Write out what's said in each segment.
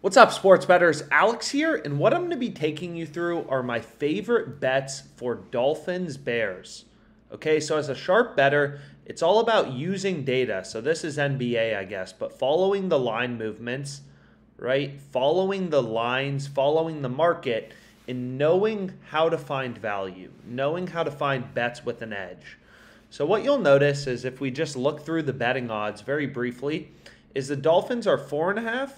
What's up, sports bettors? Alex here, and what I'm going to be taking you through are my favorite bets for Dolphins Bears. Okay, so as a sharp bettor, it's all about using data. So this is NBA, I guess, but following the line movements, right? Following the lines, following the market, and knowing how to find value, knowing how to find bets with an edge. So what you'll notice is if we just look through the betting odds very briefly, is the Dolphins are 4.5,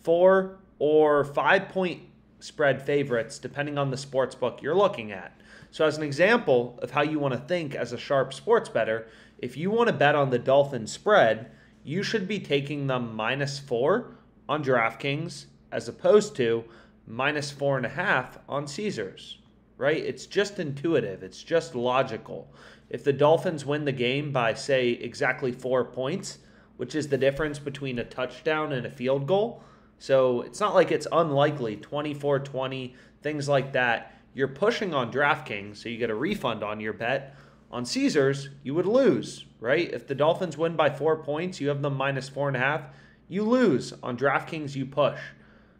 4 or 5-point spread favorites, depending on the sports book you're looking at. So as an example of how you want to think as a sharp sports bettor, if you want to bet on the Dolphins spread, you should be taking them -4 on DraftKings as opposed to -4.5 on Caesars, right? It's just intuitive. It's just logical. If the Dolphins win the game by, say, exactly 4 points, which is the difference between a touchdown and a field goal, so it's not like it's unlikely, 24-20, things like that. You're pushing on DraftKings, so you get a refund on your bet. On Caesars, you would lose, right? If the Dolphins win by 4 points, you have them -4.5, you lose. On DraftKings, you push.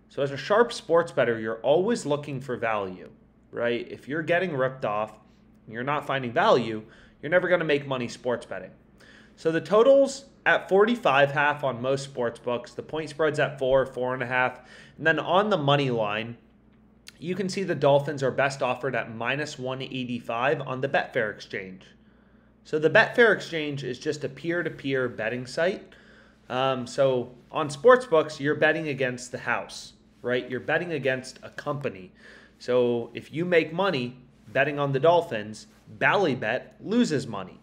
So as a sharp sports bettor, you're always looking for value, right? If you're getting ripped off and you're not finding value, you're never going to make money sports betting. So the totals at 45.5 on most sports books, the point spread's at 4, 4.5, and then on the money line, you can see the Dolphins are best offered at -185 on the Betfair exchange. So the Betfair exchange is just a peer-to-peer betting site. So on sports books, you're betting against the house, right? You're betting against a company. So if you make money betting on the Dolphins, Ballybet loses money.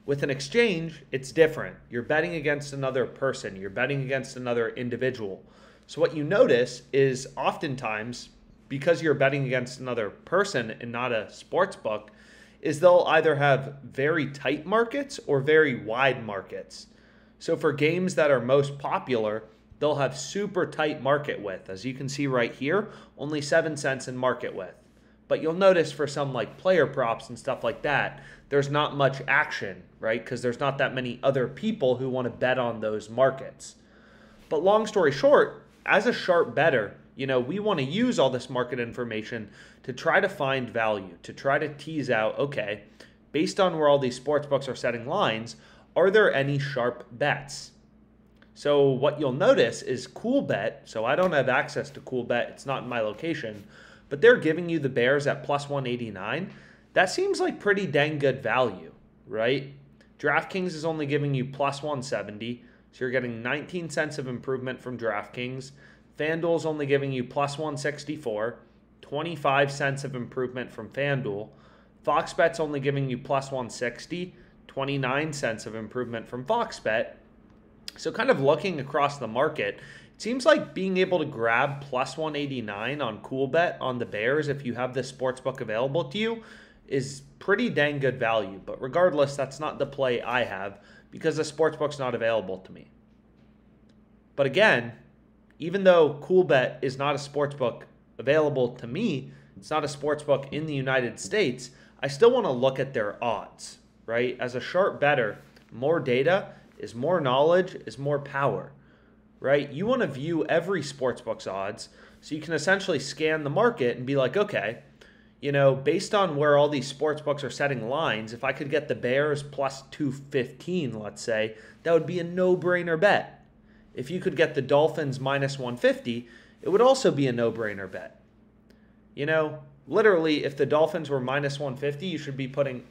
With an exchange, it's different. You're betting against another person. You're betting against another individual. So what you notice is oftentimes, because you're betting against another person and not a sports book, is they'll either have very tight markets or very wide markets. So for games that are most popular, they'll have super tight market width. As you can see right here, only 7 cents in market width. But you'll notice for some like player props and stuff like that, there's not much action, right? Because there's not that many other people who want to bet on those markets. But long story short, as a sharp bettor, we want to use all this market information to try to find value, to try to tease out, okay, based on where all these sports books are setting lines, are there any sharp bets? So what you'll notice is CoolBet, so I don't have access to CoolBet, it's not in my location, but they're giving you the Bears at +189. That seems like pretty dang good value, right? DraftKings is only giving you +170, so you're getting 19 cents of improvement from DraftKings. FanDuel's only giving you +164, 25 cents of improvement from FanDuel. FoxBet's only giving you +160, 29 cents of improvement from FoxBet. So kind of looking across the market, it seems like being able to grab +189 on CoolBet on the Bears if you have this sportsbook available to you is pretty dang good value. But regardless, that's not the play I have because the sportsbook's not available to me. But again, even though CoolBet is not a sportsbook available to me, it's not a sportsbook in the United States, I still want to look at their odds, right? As a sharp bettor, more data is more knowledge, is more power, right? You want to view every sportsbook's odds so you can essentially scan the market and be like, okay, based on where all these sportsbooks are setting lines, if I could get the Bears +215, let's say, that would be a no-brainer bet. If you could get the Dolphins -150, it would also be a no-brainer bet. Literally, if the Dolphins were -150, you should be putting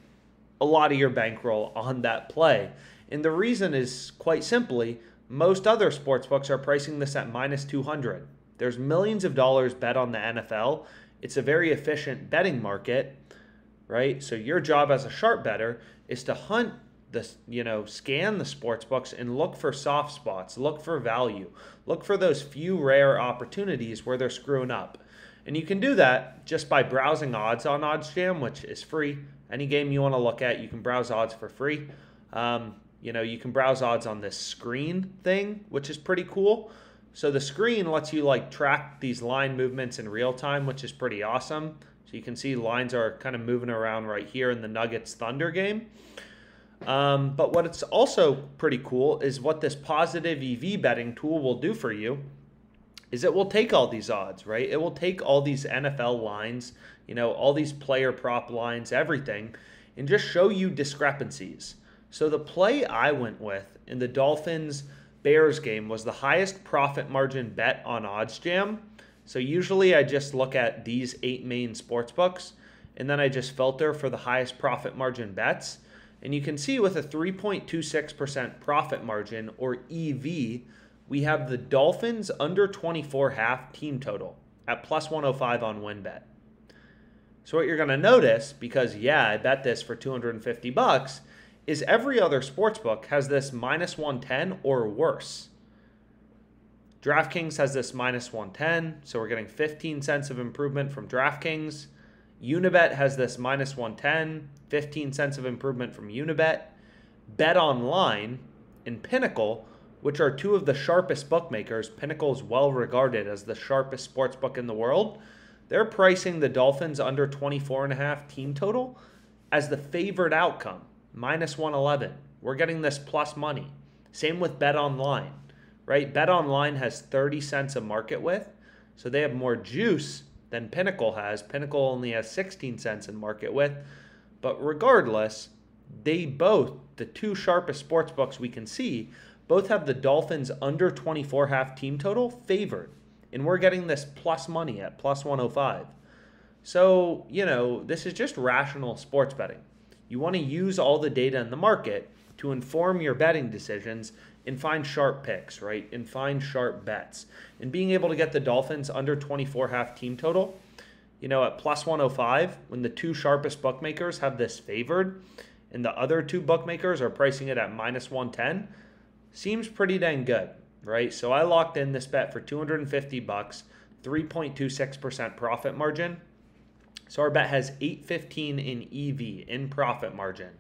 a lot of your bankroll on that play. And the reason is quite simply, most other sportsbooks are pricing this at -200. There's millions of dollars bet on the NFL. It's a very efficient betting market, right? So your job as a sharp bettor is to hunt scan the sports books and look for soft spots, look for value, look for those few rare opportunities where they're screwing up. And you can do that just by browsing odds on OddsJam, which is free. Any game you want to look at, you can browse odds for free. You can browse odds on this screen thing, which is pretty cool. So the screen lets you track these line movements in real time, which is pretty awesome. So you can see lines are kind of moving around right here in the Nuggets Thunder game. But what it's also pretty cool is what this positive EV betting tool will do for you is it will take all these odds, right? It will take all these NFL lines, all these player prop lines, everything, and just show you discrepancies. So the play I went with in the Dolphins-Bears game was the highest profit margin bet on OddsJam. So usually I just look at these 8 main sports books, and then I just filter for the highest profit margin bets. And you can see with a 3.26% profit margin, or EV, we have the Dolphins under 24 half team total at plus 105 on WinBet. So what you're going to notice, because I bet this for 250 bucks, is every other sportsbook has this minus 110 or worse. DraftKings has this minus 110, so we're getting 15 cents of improvement from DraftKings. Unibet has this minus 110, 15 cents of improvement from Unibet. BetOnline and Pinnacle, which are two of the sharpest bookmakers, Pinnacle is well regarded as the sharpest sports book in the world, they're pricing the Dolphins under 24.5 team total as the favored outcome, minus 111. We're getting this plus money. Same with BetOnline, right? BetOnline has 30 cents a market width, so they have more juice than Pinnacle has. Pinnacle only has 16 cents in market width, but regardless, they both, the two sharpest sports books we can see, both have the Dolphins under 24 half team total favored. And we're getting this plus money at plus 105. So, this is just rational sports betting. You want to use all the data in the market to inform your betting decisions and find sharp picks, right? And find sharp bets. And being able to get the Dolphins under 24 half team total, at plus 105, when the two sharpest bookmakers have this favored and the other two bookmakers are pricing it at minus 110, seems pretty dang good, right? So I locked in this bet for 250 bucks, 3.26% profit margin. So our bet has 815 in EV, in profit margin.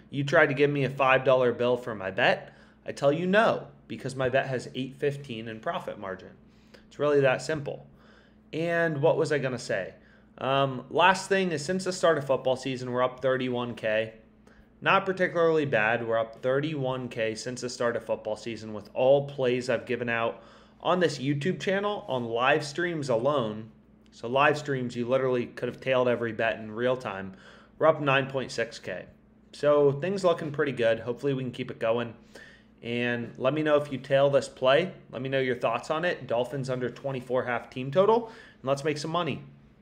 You tried to give me a $5 bill for my bet, I tell you no, because my bet has 815 in profit margin. It's really that simple. And what was I going to say? Last thing is, since the start of football season, we're up 31K. Not particularly bad. We're up 31K since the start of football season with all plays I've given out on this YouTube channel on live streams alone. So live streams, you literally could have tailed every bet in real time. We're up 9.6K. So things looking pretty good. Hopefully we can keep it going. And let me know if you tail this play. Let me know your thoughts on it. Dolphins under 24 half team total. And let's make some money.